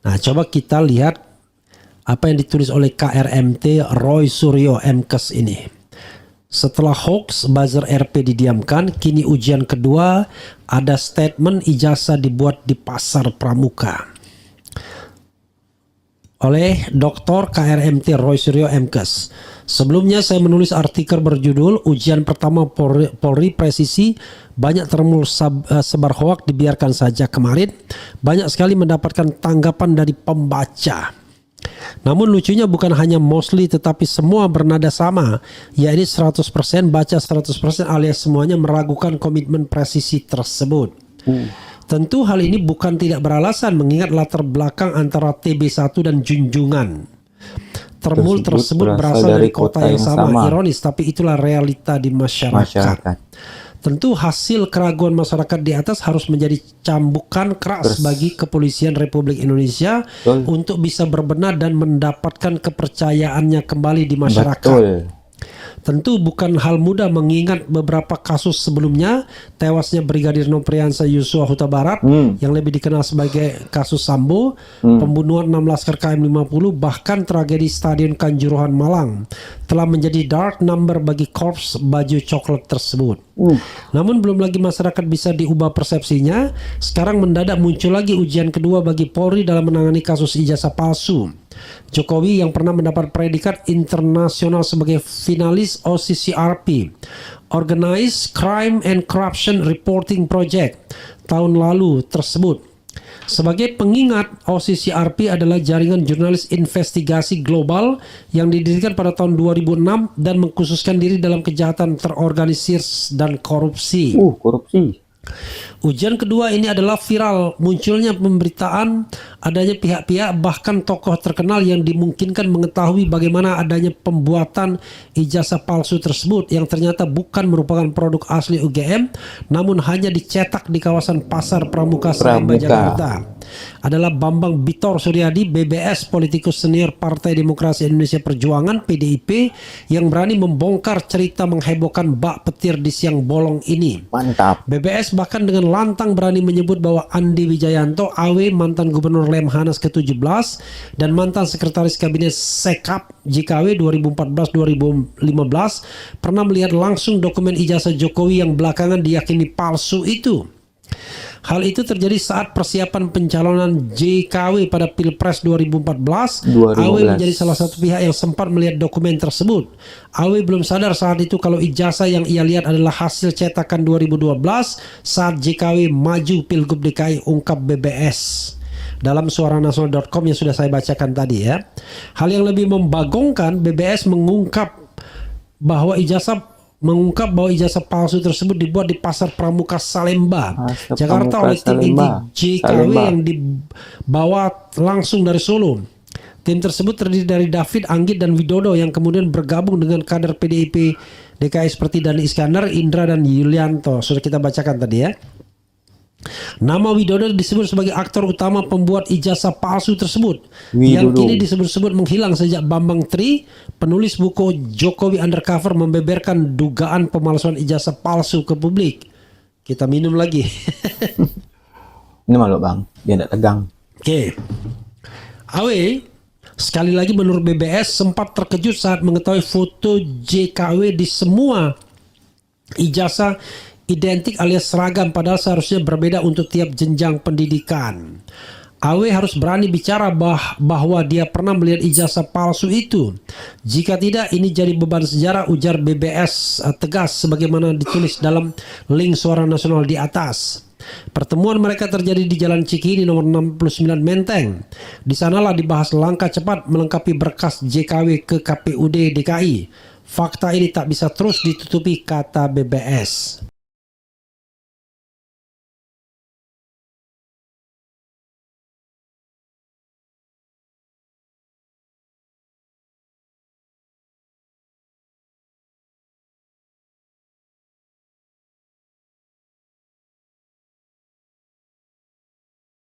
Nah, coba kita lihat apa yang ditulis oleh KRMT Roy Suryo MKes ini. Setelah hoax buzzer RP didiamkan, kini ujian kedua, ada statement ijazah dibuat di pasar pramuka. Oleh Dr. KRMT Roy Suryo MKes. Sebelumnya saya menulis artikel berjudul Ujian Pertama Polri Presisi, banyak termul sebar hoak, dibiarkan saja. Kemarin banyak sekali mendapatkan tanggapan dari pembaca. Namun lucunya bukan hanya mostly tetapi semua bernada sama, yaitu 100% baca 100% alias semuanya meragukan komitmen presisi tersebut. Tentu hal ini bukan tidak beralasan mengingat latar belakang antara TB1 dan Junjungan. Termul tersebut berasal dari kota yang sama. Ironis, tapi itulah realita di masyarakat. Tentu hasil keraguan masyarakat di atas harus menjadi cambukan keras bagi Kepolisian Republik Indonesia untuk bisa berbenah dan mendapatkan kepercayaannya kembali di masyarakat. Tentu bukan hal mudah mengingat beberapa kasus sebelumnya, tewasnya Brigadir Nofriansah Yosua Huta Barat yang lebih dikenal sebagai kasus Sambo, pembunuhan 6 Laskar KM50, bahkan tragedi Stadion Kanjuruhan Malang telah menjadi dark number bagi korps baju coklat tersebut. Namun belum lagi masyarakat bisa diubah persepsinya, sekarang mendadak muncul lagi ujian kedua bagi Polri dalam menangani kasus ijazah palsu. Jokowi yang pernah mendapat predikat internasional sebagai finalis OCCRP, Organized Crime and Corruption Reporting Project, tahun lalu tersebut. Sebagai pengingat, OCCRP adalah jaringan jurnalis investigasi global yang didirikan pada tahun 2006 dan mengkhususkan diri dalam kejahatan terorganisir dan korupsi. Ujian kedua ini adalah viral munculnya pemberitaan adanya pihak-pihak bahkan tokoh terkenal yang dimungkinkan mengetahui bagaimana adanya pembuatan ijazah palsu tersebut yang ternyata bukan merupakan produk asli UGM namun hanya dicetak di kawasan Pasar Pramuka Salemba, Jakarta. Adalah Bambang Bitor Suryadi, BBS, politikus senior Partai Demokrasi Indonesia Perjuangan PDIP, yang berani membongkar cerita menghebohkan bak petir di siang bolong ini. Mantap. BBS bahkan dengan lantang berani menyebut bahwa Andi Wijayanto, AW, mantan Gubernur Lemhanas ke-17 dan mantan Sekretaris Kabinet Sekap JKW 2014-2015 pernah melihat langsung dokumen ijazah Jokowi yang belakangan diyakini palsu itu. Hal itu terjadi saat persiapan pencalonan JKW pada Pilpres 2014. AW menjadi salah satu pihak yang sempat melihat dokumen tersebut. AW belum sadar saat itu kalau ijazah yang ia lihat adalah hasil cetakan 2012 saat JKW maju Pilgub DKI, ungkap BBS dalam suaranasional.com yang sudah saya bacakan tadi ya. Hal yang lebih membagongkan, BBS mengungkap bahwa ijazah palsu tersebut dibuat di Pasar Pramuka Salemba, Jakarta oleh tim inti JKW yang dibawa langsung dari Solo. Tim tersebut terdiri dari David, Anggit, dan Widodo yang kemudian bergabung dengan kader PDIP DKI seperti Dani Iskandar, Indra, dan Yulianto. Sudah kita bacakan tadi ya. Nama Widodo disebut sebagai aktor utama pembuat ijazah palsu tersebut yang kini disebut-sebut menghilang sejak Bambang Tri, penulis buku Jokowi Undercover, membeberkan dugaan pemalsuan ijazah palsu ke publik. Kita minum lagi. Ini malu bang, biar tidak tegang. Oke. AW sekali lagi menurut BBS sempat terkejut saat mengetahui foto JKW di semua ijazah identik alias seragam, padahal seharusnya berbeda untuk tiap jenjang pendidikan. AW harus berani bicara bahwa dia pernah melihat ijazah palsu itu. Jika tidak, ini jadi beban sejarah, ujar BBS tegas sebagaimana ditulis dalam link Suara Nasional di atas. Pertemuan mereka terjadi di Jalan Cikini nomor 69 Menteng. Di sanalah dibahas langkah cepat melengkapi berkas JKW ke KPUD DKI. Fakta ini tak bisa terus ditutupi, kata BBS.